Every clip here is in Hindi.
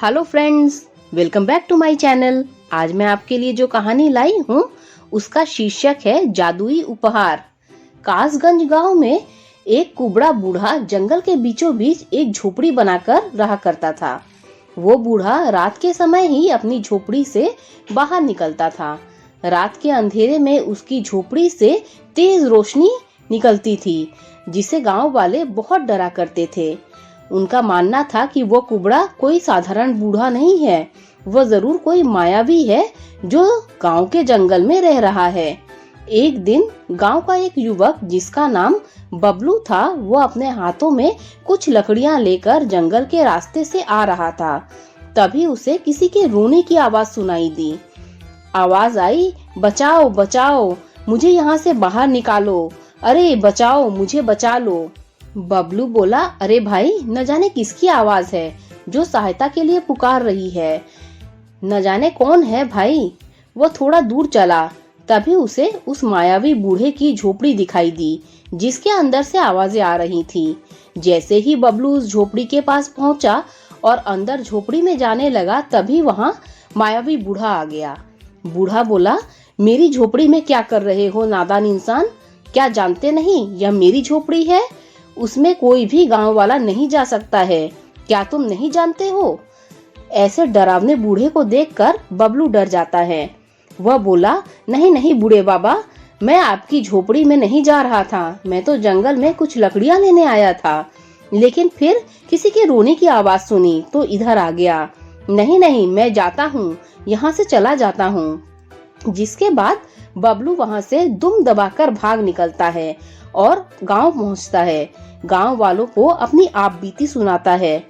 Hello friends, welcome back to my channel. आज मैं आपके लिए जो कहानी लाई हूँ उसका शीर्षक है जादुई उपहार। कासगंज गांव में एक कुबड़ा बूढ़ा जंगल के बीचों बीच एक झोपड़ी बनाकर रहा करता था। वो बूढ़ा रात के समय ही अपनी झोपड़ी से बाहर निकलता था। रात के अंधेरे में उसकी झोपड़ी से तेज रोशनी निकलती थी, जिसे गांव वाले बहुत डरा करते थे। उनका मानना था कि वो कुबड़ा कोई साधारण बूढ़ा नहीं है, वो जरूर कोई मायावी है जो गांव के जंगल में रह रहा है। एक दिन गांव का एक युवक जिसका नाम बबलू था, वो अपने हाथों में कुछ लकड़ियां लेकर जंगल के रास्ते से आ रहा था। तभी उसे किसी के रोने की आवाज सुनाई दी। आवाज आई, बचाओ बचाओ, मुझे यहाँ से बाहर निकालो, अरे बचाओ, मुझे बचा लो। बबलू बोला, अरे भाई, न जाने किसकी आवाज है जो सहायता के लिए पुकार रही है। न जाने कौन है भाई। वो थोड़ा दूर चला, तभी उसे उस मायावी बूढ़े की झोपड़ी दिखाई दी जिसके अंदर से आवाजें आ रही थी। जैसे ही बबलू उस झोपड़ी के पास पहुंचा और अंदर झोपड़ी में जाने लगा, तभी वहां मायावी बूढ़ा आ गया। बूढ़ा बोला, मेरी झोपड़ी में क्या कर रहे हो नादान इंसान? क्या जानते नहीं यह मेरी झोपड़ी है? उसमें कोई भी गांव वाला नहीं जा सकता है, क्या तुम नहीं जानते हो? ऐसे डरावने बूढ़े को देखकर बबलू डर जाता है। वह बोला, नहीं नहीं बूढ़े बाबा, मैं आपकी झोपड़ी में नहीं जा रहा था, मैं तो जंगल में कुछ लकड़ियां लेने आया था, लेकिन फिर किसी के रोने की आवाज सुनी तो इधर आ गया। नहीं नहीं, मैं जाता हूँ, यहाँ से चला जाता हूँ। जिसके बाद बबलू वहां से दुम दबाकर भाग निकलता है और गांव पहुंचता है। गांव वालों को अपनी आपबीती सुनाता है।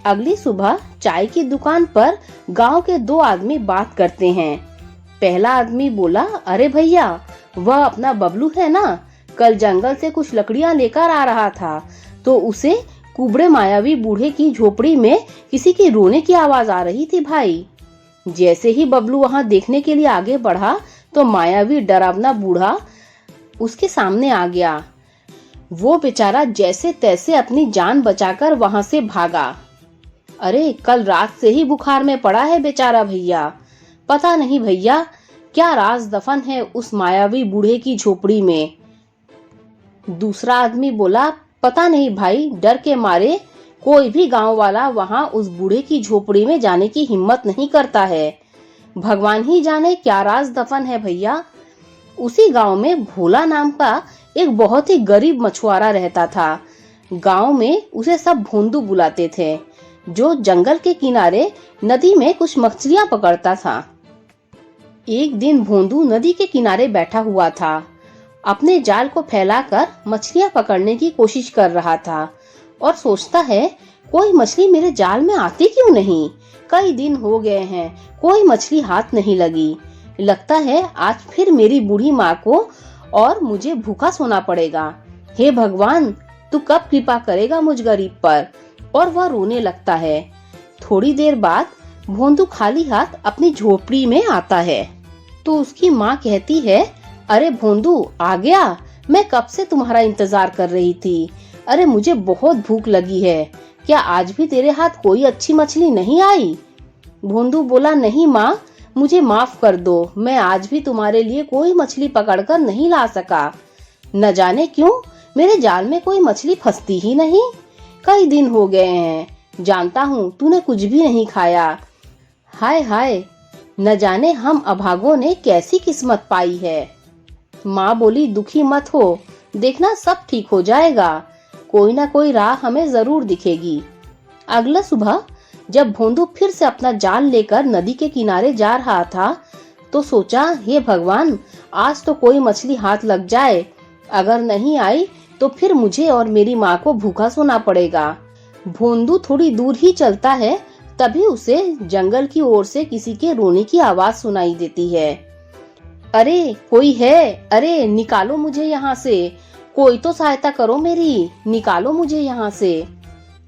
अगली सुबह चाय की दुकान पर गांव के दो आदमी बात करते हैं। पहला आदमी बोला, अरे भैया, वह अपना बबलू है ना, कल जंगल से कुछ लकड़ियां लेकर आ रहा था तो उसे कुबड़े मायावी बूढ़े की झोपड़ी में किसी की रोने की आवाज आ रही थी भाई। जैसे ही बबलू वहां देखने के लिए आगे बढ़ा तो मायावी डरावना बूढ़ा उसके सामने आ गया। वो बेचारा जैसे तैसे अपनी जान बचाकर वहां से भागा। अरे, कल रात से ही बुखार में पड़ा है बेचारा भैया। पता नहीं भैया क्या राज दफन है उस मायावी बूढ़े की झोपड़ी में। दूसरा आदमी बोला, पता नहीं भाई, डर के मारे कोई भी गांव वाला वहां उस बूढ़े की झोपड़ी में जाने की हिम्मत नहीं करता है। भगवान ही जाने क्या राज दफन है भैया। उसी गांव में भोला नाम का एक बहुत ही गरीब मछुआरा रहता था। गांव में उसे सब भोंदू बुलाते थे, जो जंगल के किनारे नदी में कुछ मछलियां पकड़ता था। एक दिन भोंदू नदी के किनारे बैठा हुआ था, अपने जाल को फैलाकर मछलियां पकड़ने की कोशिश कर रहा था और सोचता है, कोई मछली मेरे जाल में आती क्यों नहीं? कई दिन हो गए हैं, कोई मछली हाथ नहीं लगी। लगता है आज फिर मेरी बूढ़ी माँ को और मुझे भूखा सोना पड़ेगा। हे भगवान, तू कब कृपा करेगा मुझ गरीब पर? और वह रोने लगता है। थोड़ी देर बाद भोंदू खाली हाथ अपनी झोपड़ी में आता है तो उसकी माँ कहती है, अरे भोंदू, आ गया? मैं कब से तुम्हारा इंतजार कर रही थी। अरे मुझे बहुत भूख लगी है, क्या आज भी तेरे हाथ कोई अच्छी मछली नहीं आई? भोंदू बोला, नहीं माँ, मुझे माफ कर दो, मैं आज भी तुम्हारे लिए कोई मछली पकड़कर नहीं ला सका। न जाने क्यों मेरे जाल में कोई मछली फंसती ही नहीं। कई दिन हो गए हैं, जानता हूँ तूने कुछ भी नहीं खाया। हाय हाय, न जाने हम अभागों ने कैसी किस्मत पाई है। माँ बोली, दुखी मत हो, देखना सब ठीक हो जाएगा, कोई ना कोई राह हमें जरूर दिखेगी। अगला सुबह जब भोंदू फिर से अपना जाल लेकर नदी के किनारे जा रहा था तो सोचा, हे भगवान, आज तो कोई मछली हाथ लग जाए। अगर नहीं आई तो फिर मुझे और मेरी माँ को भूखा सोना पड़ेगा। भोंदू थोड़ी दूर ही चलता है, तभी उसे जंगल की ओर से किसी के रोने की आवाज सुनाई देती है। अरे कोई है, अरे निकालो मुझे यहाँ से, कोई तो सहायता करो मेरी, निकालो मुझे यहाँ से।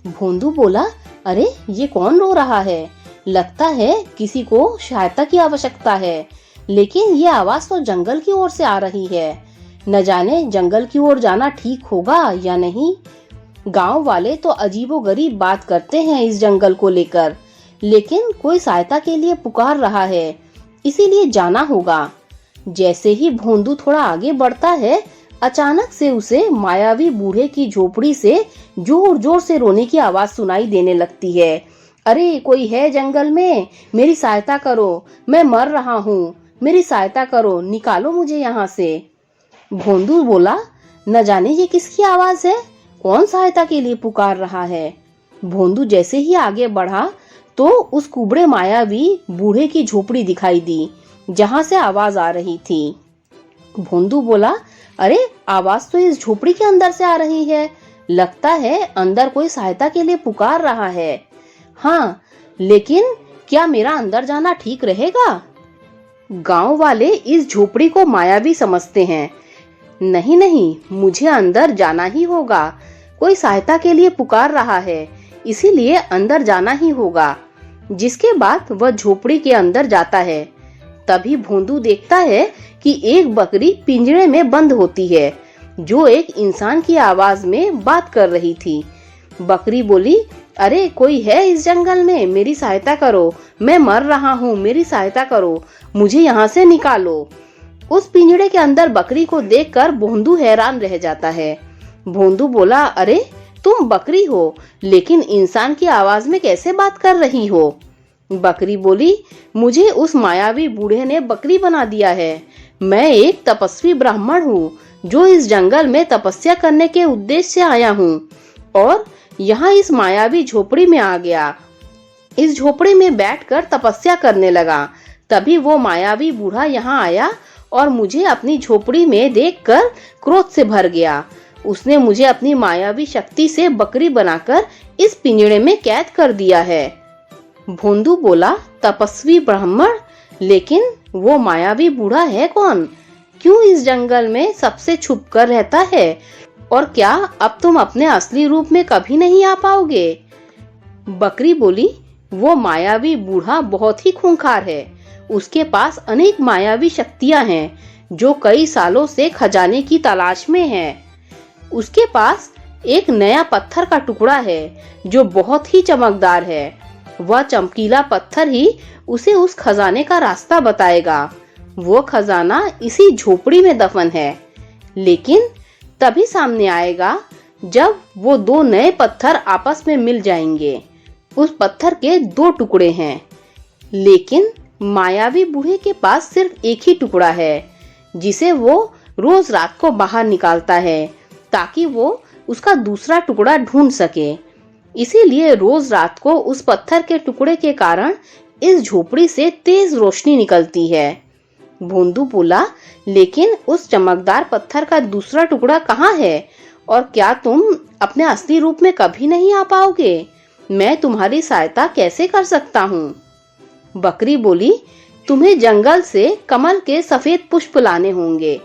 भोंदू बोला, अरे ये कौन रो रहा है? लगता है किसी को सहायता की आवश्यकता है, लेकिन ये आवाज तो जंगल की ओर से आ रही है। न जाने जंगल की ओर जाना ठीक होगा या नहीं। गांव वाले तो अजीबोगरीब बात करते हैं इस जंगल को लेकर। लेकिन कोई सहायता के लिए पुकार रहा है, इसीलिए जाना होगा। जैसे ही भोंदू थोड़ा आगे बढ़ता है, अचानक से उसे मायावी बूढ़े की झोपड़ी से जोर जोर से रोने की आवाज सुनाई देने लगती है। अरे कोई है जंगल में, मेरी सहायता करो, मैं मर रहा हूँ, मेरी सहायता करो, निकालो मुझे यहाँ से। भोंदू बोला, न जाने ये किसकी आवाज है, कौन सहायता के लिए पुकार रहा है। भोंदू जैसे ही आगे बढ़ा तो उस कुबड़े मायावी बूढ़े की झोपड़ी दिखाई दी, जहाँ से आवाज आ रही थी। भोंदू बोला, अरे आवाज तो इस झोपड़ी के अंदर से आ रही है, लगता है अंदर कोई सहायता के लिए पुकार रहा है। हाँ, लेकिन क्या मेरा अंदर जाना ठीक रहेगा? गांव वाले इस झोपड़ी को मायावी समझते हैं। नहीं नहीं, मुझे अंदर जाना ही होगा, कोई सहायता के लिए पुकार रहा है, इसीलिए अंदर जाना ही होगा। जिसके बाद वह झोपड़ी के अंदर जाता है। तभी भोंदू देखता है कि एक बकरी पिंजरे में बंद होती है, जो एक इंसान की आवाज में बात कर रही थी। बकरी बोली, अरे कोई है इस जंगल में, मेरी सहायता करो, मैं मर रहा हूँ, मेरी सहायता करो, मुझे यहाँ से निकालो। उस पिंजरे के अंदर बकरी को देखकर भोंदू हैरान रह जाता है। भोंदू बोला, अरे तुम बकरी हो, लेकिन इंसान की आवाज में कैसे बात कर रही हो? बकरी बोली, मुझे उस मायावी बूढ़े ने बकरी बना दिया है। मैं एक तपस्वी ब्राह्मण हूँ, जो इस जंगल में तपस्या करने के उद्देश्य से आया हूँ और यहाँ इस मायावी झोपड़ी में आ गया। इस झोपड़ी में बैठकर तपस्या करने लगा। तभी वो मायावी बूढ़ा यहाँ आया और मुझे अपनी झोपड़ी में देखकर क्रोध से भर गया। उसने मुझे अपनी मायावी शक्ति से बकरी बनाकर इस पिंजरे में कैद कर दिया है। भोंदू बोला, तपस्वी ब्राह्मण, लेकिन वो मायावी बूढ़ा है कौन? क्यों इस जंगल में सबसे छुप कर रहता है? और क्या अब तुम अपने असली रूप में कभी नहीं आ पाओगे? बकरी बोली, वो मायावी बूढ़ा बहुत ही खूंखार है। उसके पास अनेक मायावी शक्तियां हैं, जो कई सालों से खजाने की तलाश में है। उसके पास एक नया पत्थर का टुकड़ा है, जो बहुत ही चमकदार है। वह चमकीला पत्थर ही उसे उस खजाने का रास्ता बताएगा। वो खजाना इसी झोपड़ी में दफन है, लेकिन तभी सामने आएगा जब वो दो नए पत्थर आपस में मिल जाएंगे। उस पत्थर के दो टुकड़े हैं, लेकिन मायावी बूढ़े के पास सिर्फ एक ही टुकड़ा है, जिसे वो रोज रात को बाहर निकालता है, ताकि वो उसका दूसरा टुकड़ा ढूंढ सके। इसीलिए रोज रात को उस पत्थर के टुकड़े के कारण इस झोपड़ी से तेज रोशनी निकलती है। भोंदू बोला, लेकिन उस चमकदार पत्थर का दूसरा टुकड़ा कहाँ है? और क्या तुम अपने असली रूप में कभी नहीं आ पाओगे? मैं तुम्हारी सहायता कैसे कर सकता हूँ? बकरी बोली, तुम्हें जंगल से कमल के सफेद पुष्प लाने होंगे।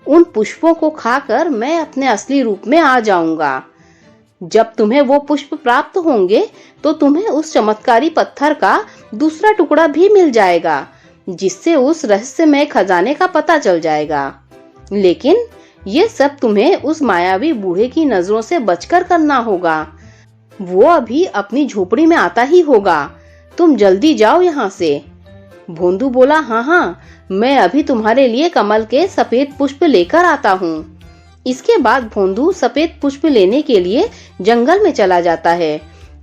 उन पुष्पों को खाकर मैं अपने असली रूप में आ जाऊंगा। जब तुम्हें वो पुष्प प्राप्त होंगे तो तुम्हें उस चमत्कारी पत्थर का दूसरा टुकड़ा भी मिल जाएगा, जिससे उस रहस्यमय खजाने का पता चल जाएगा। लेकिन ये सब तुम्हें उस मायावी बूढ़े की नजरों से बचकर करना होगा। वो अभी अपनी झोपड़ी में आता ही होगा, तुम जल्दी जाओ यहाँ से। भोंदू बोला, हाँ हाँ, मैं अभी तुम्हारे लिए कमल के सफेद पुष्प लेकर आता हूँ। इसके बाद भोंदू सफेद पुष्प लेने के लिए जंगल में चला जाता है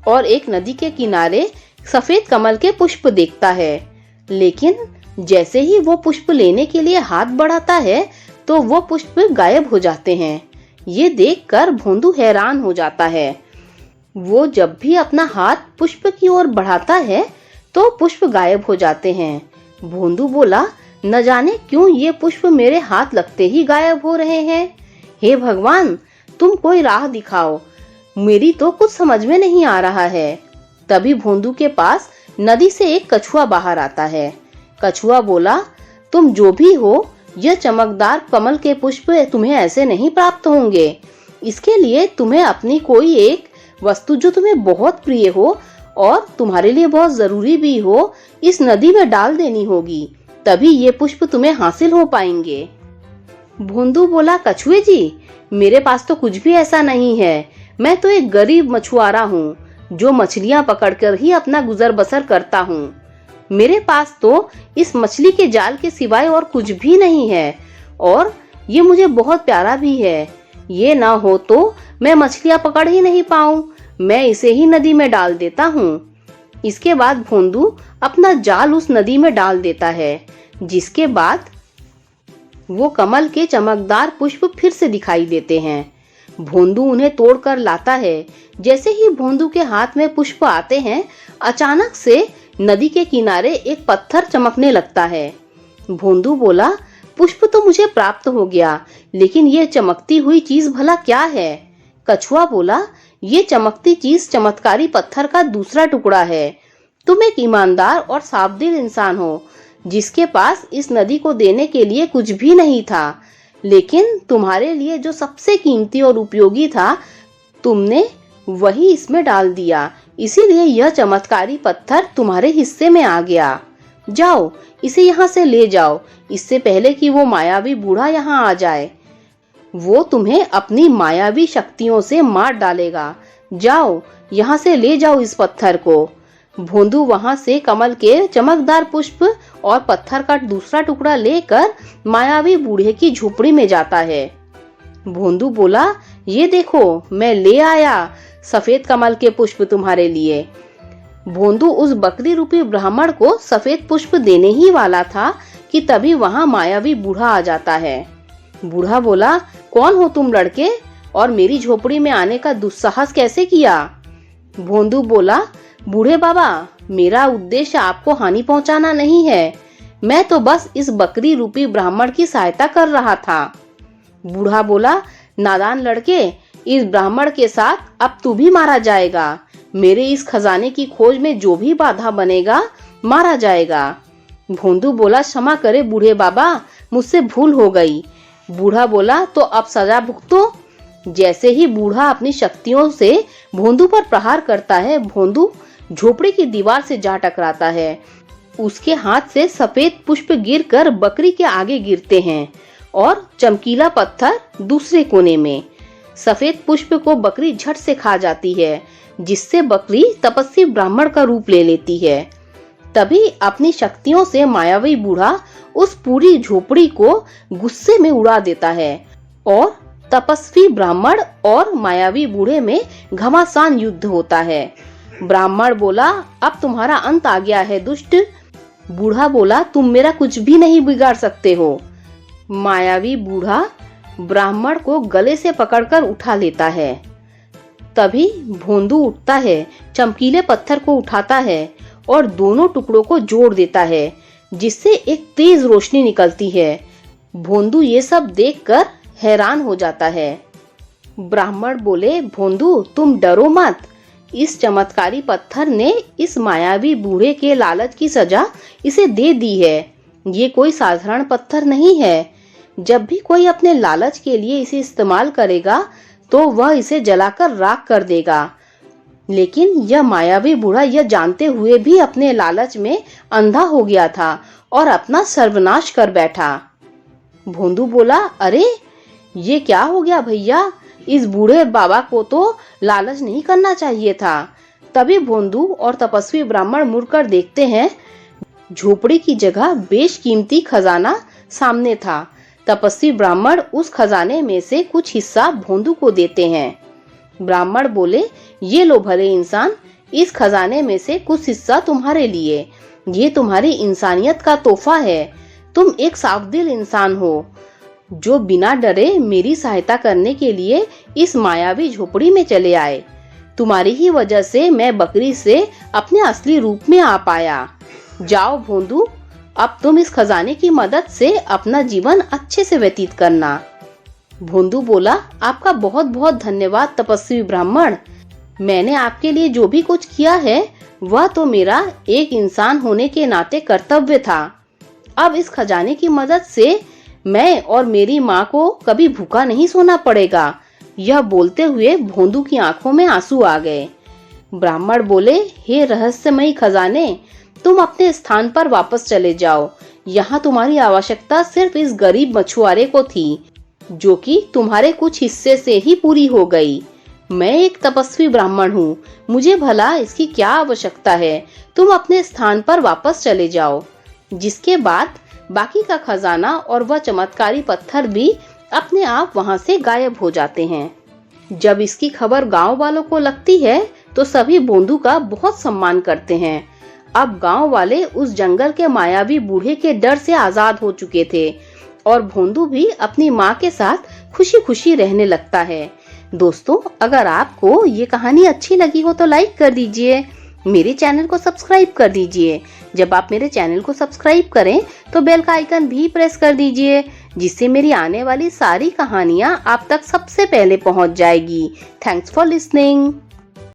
और एक नदी के किनारे सफेद कमल के पुष्प देखता है। लेकिन जैसे ही वो पुष्प लेने के लिए हाथ बढ़ाता है तो वो पुष्प गायब हो जाते हैं। ये देखकर भोंदू हैरान हो जाता है। वो जब भी अपना हाथ पुष्प की ओर बढ़ाता है तो पुष्प गायब हो जाते हैं। भोंदू बोला, न जाने क्यों ये पुष्प मेरे हाथ लगते ही गायब हो रहे हैं। हे भगवान, तुम कोई राह दिखाओ, मेरी तो कुछ समझ में नहीं आ रहा है। तभी भोंदू के पास नदी से एक कछुआ बाहर आता है। कछुआ बोला, तुम जो भी हो, यह चमकदार कमल के पुष्प तुम्हें ऐसे नहीं प्राप्त होंगे। इसके लिए तुम्हें अपनी कोई एक वस्तु जो तुम्हें बहुत प्रिय हो और तुम्हारे लिए बहुत जरूरी भी हो, इस नदी में डाल देनी होगी, तभी ये पुष्प तुम्हें हासिल हो पाएंगे। भोंदू बोला, कछुए जी, मेरे पास तो कुछ भी ऐसा नहीं है। मैं तो एक गरीब मछुआरा हूँ। जो मछलियां पकड़कर ही अपना गुजर बसर करता हूँ। मेरे पास तो इस मछली के जाल के सिवाय और कुछ भी नहीं है और ये मुझे बहुत प्यारा भी है। ये ना हो तो मैं मछलियां पकड़ ही नहीं पाऊं। मैं इसे ही नदी में डाल देता हूँ। इसके बाद भोंदू अपना जाल उस नदी में डाल देता है, जिसके बाद वो कमल के चमकदार पुष्प फिर से दिखाई देते हैं। भोंदू उन्हें तोड़कर लाता है। जैसे ही भोंदू के हाथ में पुष्प आते हैं, अचानक से नदी के किनारे एक पत्थर चमकने लगता है। भोंदू बोला, पुष्प तो मुझे प्राप्त हो गया, लेकिन ये चमकती हुई चीज भला क्या है? कछुआ बोला, ये चमकती चीज चमत्कारी पत्थर का दूसरा टुकड़ा है। तुम एक ईमानदार और साफदिल इंसान हो, जिसके पास इस नदी को देने के लिए कुछ भी नहीं था, लेकिन तुम्हारे लिए जो सबसे कीमती और उपयोगी था, तुमने वही इसमें डाल दिया। इसीलिए यह चमत्कारी पत्थर तुम्हारे हिस्से में आ गया। जाओ, इसे यहाँ से ले जाओ, इससे पहले कि वो मायावी बूढ़ा यहाँ आ जाए। वो तुम्हें अपनी मायावी शक्तियों से मार डालेगा। जाओ, यहाँ से ले जाओ इस पत्थर को। भोंदू वहां से कमल के चमकदार पुष्प और पत्थर का दूसरा टुकड़ा लेकर मायावी बूढ़े की झोपड़ी में जाता है। भोंदू बोला, ये देखो, मैं ले आया सफेद कमल के पुष्प तुम्हारे लिए। भोंदू उस बकरी रूपी ब्राह्मण को सफेद पुष्प देने ही वाला था कि तभी वहां मायावी बूढ़ा आ जाता है। बूढ़ा बोला, कौन हो तुम लड़के, और मेरी झोपड़ी में आने का दुस्साहस कैसे किया? भोंदू बोला, बूढ़े बाबा, मेरा उद्देश्य आपको हानि पहुंचाना नहीं है। मैं तो बस इस बकरी रूपी ब्राह्मण की सहायता कर रहा था। बूढ़ा बोला, नादान लड़के, इस ब्राह्मण के साथ अब तू भी मारा जाएगा। मेरे इस खजाने की खोज में जो भी बाधा बनेगा, मारा जाएगा। भोंदू बोला, क्षमा करे बूढ़े बाबा, मुझसे भूल हो गई। बूढ़ा बोला, तो अब सजा भुगतो। जैसे ही बूढ़ा अपनी शक्तियों से भोंदू पर प्रहार करता है, भोंदू झोपड़ी की दीवार से जा टकराता है। उसके हाथ से सफेद पुष्प गिरकर बकरी के आगे गिरते हैं और चमकीला पत्थर दूसरे कोने में। सफेद पुष्प को बकरी झट से खा जाती है, जिससे बकरी तपस्वी ब्राह्मण का रूप ले लेती है। तभी अपनी शक्तियों से मायावी बूढ़ा उस पूरी झोपड़ी को गुस्से में उड़ा देता है और तपस्वी ब्राह्मण और मायावी बूढ़े में घमासान युद्ध होता है। ब्राह्मण बोला, अब तुम्हारा अंत आ गया है दुष्ट। बूढ़ा बोला, तुम मेरा कुछ भी नहीं बिगाड़ सकते हो। मायावी बूढ़ा ब्राह्मण को गले से पकड़कर उठा लेता है। तभी भोंदू उठता है, चमकीले पत्थर को उठाता है और दोनों टुकड़ों को जोड़ देता है, जिससे एक तेज रोशनी निकलती है। भोंदू ये सब देखकर हैरान हो जाता है। ब्राह्मण बोले, भोंदू, तुम डरो मत। इस चमत्कारी पत्थर ने इस मायावी बूढ़े के लालच की सजा इसे दे दी है। ये कोई साधारण पत्थर नहीं है। जब भी कोई अपने लालच के लिए इसे इस्तेमाल करेगा, तो वह इसे जलाकर राख कर देगा। लेकिन यह मायावी बूढ़ा यह जानते हुए भी अपने लालच में अंधा हो गया था और अपना सर्वनाश कर बैठा। भोंदू बोला, अरे ये क्या हो गया भैया, इस बूढ़े बाबा को तो लालच नहीं करना चाहिए था। तभी भोंदू और तपस्वी ब्राह्मण मुड़कर देखते हैं, झोपड़ी की जगह बेशकीमती खजाना सामने था। तपस्वी ब्राह्मण उस खजाने में से कुछ हिस्सा भोंदू को देते हैं। ब्राह्मण बोले, ये लो भले इंसान, इस खजाने में से कुछ हिस्सा तुम्हारे लिए। ये तुम्हारी इंसानियत का तोहफा है। तुम एक साफदिल इंसान हो, जो बिना डरे मेरी सहायता करने के लिए इस मायावी झोपड़ी में चले आए। तुम्हारी ही वजह से मैं बकरी से अपने असली रूप में आ पाया। जाओ भोंदू, अब तुम इस खजाने की मदद से अपना जीवन अच्छे से व्यतीत करना। भोंदू बोला, आपका बहुत बहुत धन्यवाद तपस्वी ब्राह्मण। मैंने आपके लिए जो भी कुछ किया है, वह तो मेरा एक इंसान होने के नाते कर्तव्य था। अब इस खजाने की मदद से मैं और मेरी माँ को कभी भूखा नहीं सोना पड़ेगा। यह बोलते हुए भोंदू की आंखों में आंसू आ गए। ब्राह्मण बोले, हे रहस्यमयी खजाने, तुम अपने स्थान पर वापस चले जाओ। यहाँ तुम्हारी आवश्यकता सिर्फ इस गरीब मछुआरे को थी, जो कि तुम्हारे कुछ हिस्से से ही पूरी हो गई। मैं एक तपस्वी ब्राह्मण हूँ, मुझे भला इसकी क्या आवश्यकता है, तुम अपने स्थान पर वापस चले जाओ। जिसके बाद बाकी का खजाना और वह चमत्कारी पत्थर भी अपने आप वहां से गायब हो जाते हैं। जब इसकी खबर गांव वालों को लगती है तो सभी भोंदू का बहुत सम्मान करते हैं। अब गांव वाले उस जंगल के मायावी बूढ़े के डर से आजाद हो चुके थे और भोंदू भी अपनी माँ के साथ खुशी खुशी रहने लगता है। दोस्तों, अगर आपको ये कहानी अच्छी लगी हो तो लाइक कर दीजिए, मेरे चैनल को सब्सक्राइब कर दीजिए। जब आप मेरे चैनल को सब्सक्राइब करें तो बेल का आइकन भी प्रेस कर दीजिए, जिससे मेरी आने वाली सारी कहानियाँ आप तक सबसे पहले पहुँच जाएगी। Thanks for listening.